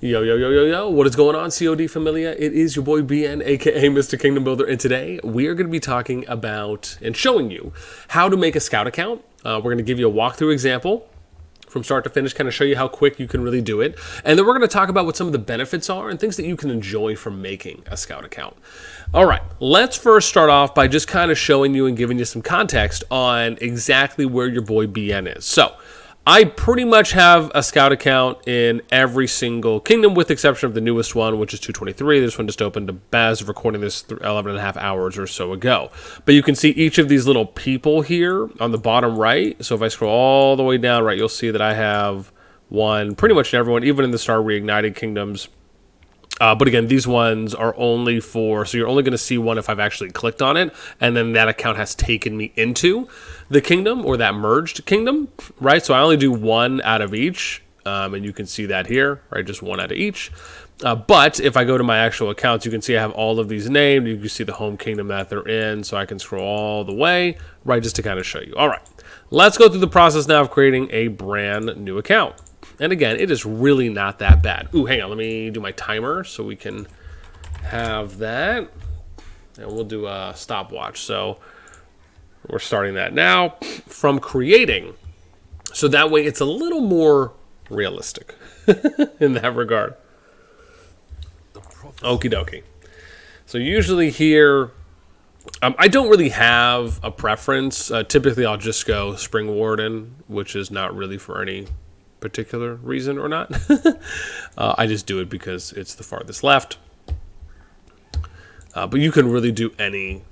Yo, yo, yo, yo, yo, what is going on, COD Familia? It is your boy BN, aka Mr. Kingdom Builder, and today we are going to be talking about and showing you how to make a scout account. We're going to give you a walkthrough example from start to finish, kind of show you how quick you can really do it. And then we're going to talk about what some of the benefits are and things that you can enjoy from making a scout account. All right, let's first start off by just kind of showing you and giving you some context on exactly where your boy BN is. So, I pretty much have a scout account in every single kingdom with the exception of the newest one, which is 223. This one just opened as of recording this 11 and a half hours or so ago. But you can see each of these little people here on the bottom right. So if I scroll all the way down, right, you'll see that I have one pretty much in everyone, even in the Star Reignited kingdoms. But again, these ones are only for, so you're only going to see one if I've actually clicked on it, and then that account has taken me into the kingdom or that merged kingdom, right? So I only do one out of each, and you can see that here, right? Just one out of each. But if I go to my actual accounts, you can see I have all of these named. You can see the home kingdom that they're in, so I can scroll all the way, right, just to kind of show you. All right, let's go through the process now of creating a brand new account. And again, it is really not that bad. Ooh, hang on. Let me do my timer so we can have that. And we'll do a stopwatch. So we're starting that now from creating. So that way it's a little more realistic in that regard. Okie dokie. So usually here, I don't really have a preference. Typically, I'll just go Spring Warden, which is not really for any particular reason or not. I just do it because it's the farthest left. But you can really do any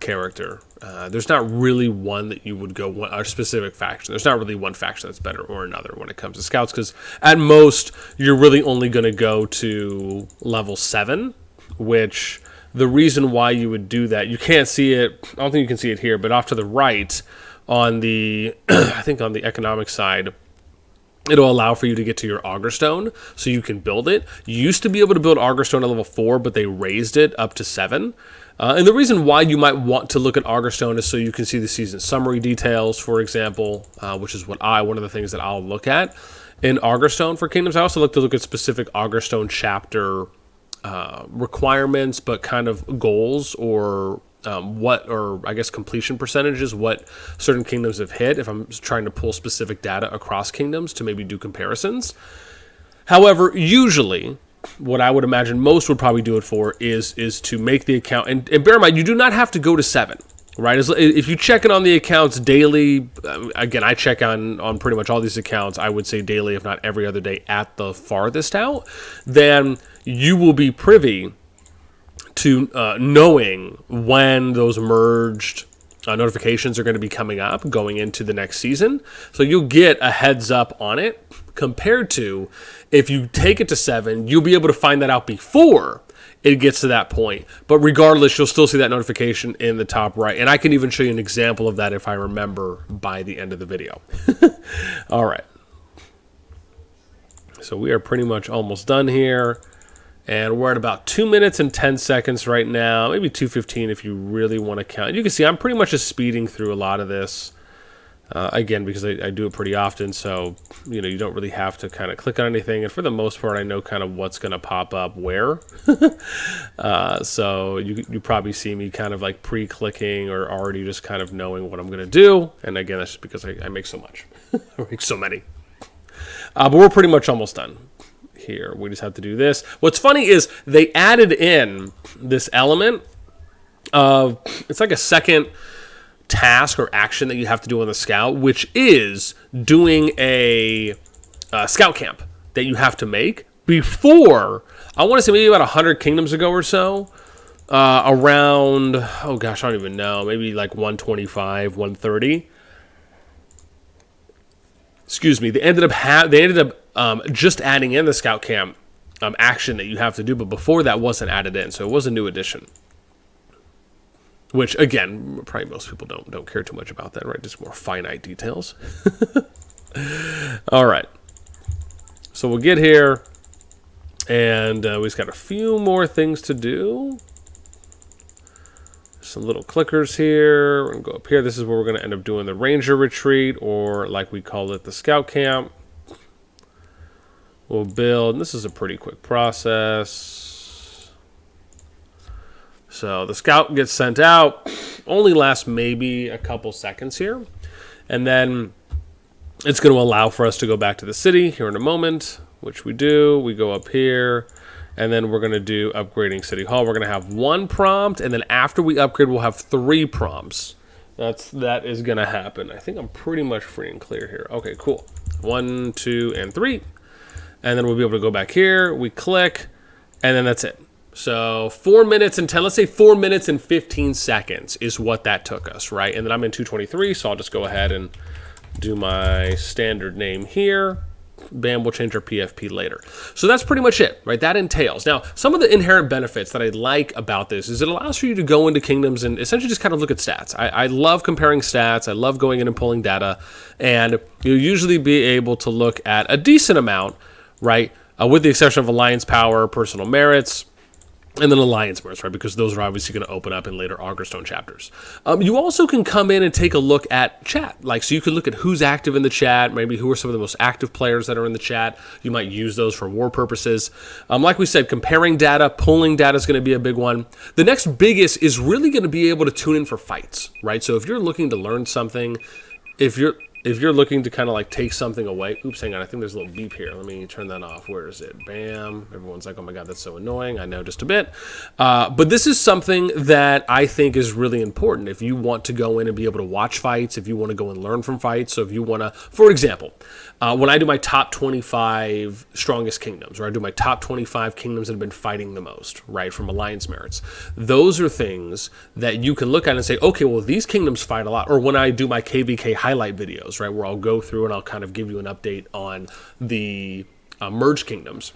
character. There's not really one that you would go a specific faction. There's not really one faction that's better or another when it comes to scouts, because at most you're really only going to go to level 7, which the reason why you would do that, you can't see it, I don't think you can see it here, but off to the right on the I think on the economic side, it'll allow for you to get to your Augur Stone, so you can build it. You used to be able to build Augur Stone at level 4, but they raised it up to 7. And the reason why you might want to look at Augur Stone is so you can see the season summary details, for example, which is one of the things that I'll look at in Augur Stone for Kingdoms. I also like to look at specific Augur Stone chapter requirements, but kind of goals or I guess completion percentages, what certain kingdoms have hit if I'm trying to pull specific data across kingdoms to maybe do comparisons. However, usually what I would imagine most would probably do it for is to make the account, and bear in mind, you do not have to go to 7, right? If you check in on the accounts daily, again, I check on pretty much all these accounts, I would say daily, if not every other day at the farthest out, then you will be privy to knowing when those merged notifications are going to be coming up going into the next season. So you'll get a heads up on it, compared to if you take it to 7, you'll be able to find that out before it gets to that point. But regardless, you'll still see that notification in the top right. And I can even show you an example of that if I remember by the end of the video. All right. So we are pretty much almost done here. And we're at about 2 minutes and 10 seconds right now, maybe 2:15 if you really want to count. You can see I'm pretty much just speeding through a lot of this, again, because I do it pretty often, so you don't really have to kind of click on anything. And for the most part, I know kind of what's going to pop up where. So you probably see me kind of like pre-clicking or already just kind of knowing what I'm going to do. And again, that's just because I make so much. I make so many. But we're pretty much almost done. Here we just have to do this. What's funny is they added in this element of, it's like a second task or action that you have to do on the scout, which is doing a scout camp that you have to make before, I want to say maybe about 100 kingdoms ago or so, around, oh gosh, I don't even know, maybe like 125, 130. Excuse me, they ended up just adding in the scout camp action that you have to do, but before that wasn't added in, so it was a new addition. Which again, probably most people don't care too much about that, right? Just more finite details. All right, so we'll get here, and we just got a few more things to do. Some little clickers here. We're gonna go up here. This is where we're gonna end up doing the Ranger Retreat, or like we call it, the Scout Camp. We'll build, and this is a pretty quick process. So the scout gets sent out, only lasts maybe a couple seconds here. And then it's going to allow for us to go back to the city here in a moment, which we do. We go up here, and then we're going to do upgrading City Hall. We're going to have 1 prompt, and then after we upgrade, we'll have 3 prompts. That is going to happen. I think I'm pretty much free and clear here. Okay, cool. 1, 2, and 3. And then we'll be able to go back here. We click, and then that's it. So 4 minutes and 10, let's say 4 minutes and 15 seconds is what that took us, right? And then I'm in 223, so I'll just go ahead and do my standard name here. Bam, we'll change our PFP later. So that's pretty much it, right? That entails. Now, some of the inherent benefits that I like about this is it allows for you to go into kingdoms and essentially just kind of look at stats. I love comparing stats. I love going in and pulling data. And you'll usually be able to look at a decent amount, right? With the exception of alliance power, personal merits, and then alliance merits, right? Because those are obviously going to open up in later Augerstone chapters. You also can come in and take a look at chat. So you can look at who's active in the chat, maybe who are some of the most active players that are in the chat. You might use those for war purposes. Like we said, comparing data, pulling data is going to be a big one. The next biggest is really going to be able to tune in for fights, right? So if you're looking to learn something, if you're looking to kind of take something away, oops, hang on, I think there's a little beep here. Let me turn that off. Where is it? Bam. Everyone's like, oh my God, that's so annoying. I know, just a bit. But this is something that I think is really important. If you want to go in and be able to watch fights, if you want to go and learn from fights, so if you want to, for example, when I do my top 25 strongest kingdoms, or I do my top 25 kingdoms that have been fighting the most, right, from alliance merits, those are things that you can look at and say, okay, well, these kingdoms fight a lot. Or when I do my KVK highlight videos, right, where I'll go through and I'll kind of give you an update on the merged kingdoms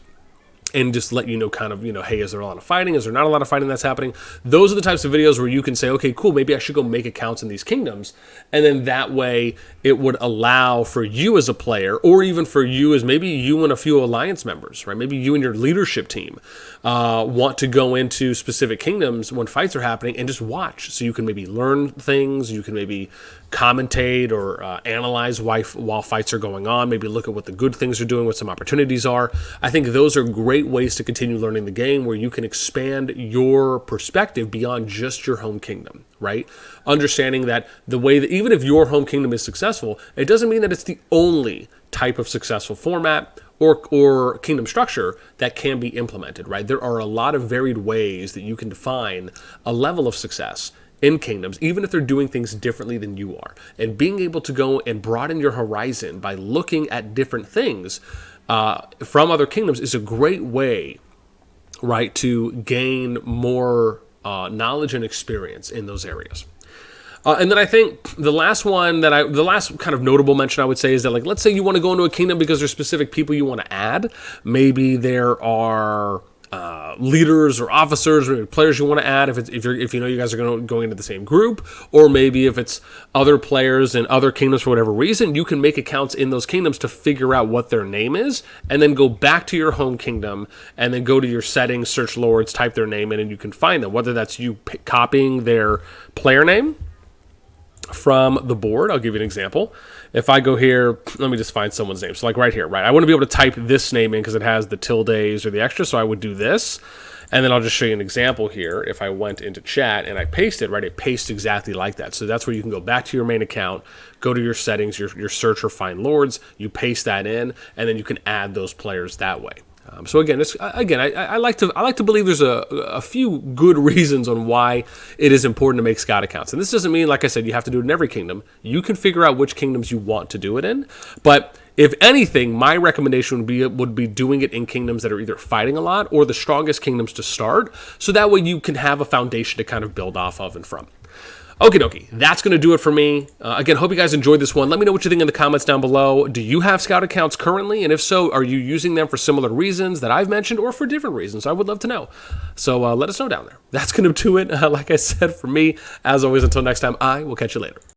and just let you know kind of, hey, is there a lot of fighting? Is there not a lot of fighting that's happening? Those are the types of videos where you can say, okay, cool, maybe I should go make accounts in these kingdoms. And then that way it would allow for you as a player, or even for you as maybe you and a few alliance members, right? Maybe you and your leadership team want to go into specific kingdoms when fights are happening and just watch. So you can maybe learn things, you can maybe commentate or analyze while fights are going on, maybe look at what the good things are doing, what some opportunities are. I think those are great ways to continue learning the game, where you can expand your perspective beyond just your home kingdom, right? Understanding that the way that even if your home kingdom is successful, it doesn't mean that it's the only type of successful format or kingdom structure that can be implemented, right? There are a lot of varied ways that you can define a level of success in kingdoms, even if they're doing things differently than you are. And being able to go and broaden your horizon by looking at different things from other kingdoms is a great way, right, to gain more knowledge and experience in those areas. And then I think the last kind of notable mention I would say is that, let's say you want to go into a kingdom because there's specific people you want to add. Maybe there are leaders or officers or players you want to add if you know you guys are going into the same group, or maybe if it's other players in other kingdoms for whatever reason, you can make accounts in those kingdoms to figure out what their name is, and then go back to your home kingdom and then go to your settings, search lords, type their name in, and you can find them, whether that's you copying their player name from the board. I'll give you an example. If I go here, let me just find someone's name. So right here, right? I want to be able to type this name in because it has the tildes or the extra. So I would do this. And then I'll just show you an example here. If I went into chat and I paste it, right, it pastes exactly like that. So that's where you can go back to your main account, go to your settings, your search or find lords, you paste that in, and then you can add those players that way. So again, I like to believe there's a few good reasons on why it is important to make scout accounts. And this doesn't mean, like I said, you have to do it in every kingdom. You can figure out which kingdoms you want to do it in. But if anything, my recommendation would be doing it in kingdoms that are either fighting a lot or the strongest kingdoms to start. So that way you can have a foundation to kind of build off of and from. Okie dokie, that's going to do it for me. Again, hope you guys enjoyed this one. Let me know what you think in the comments down below. Do you have Scout accounts currently? And if so, are you using them for similar reasons that I've mentioned or for different reasons? I would love to know. So let us know down there. That's going to do it. Like I said, for me, as always, until next time, I will catch you later.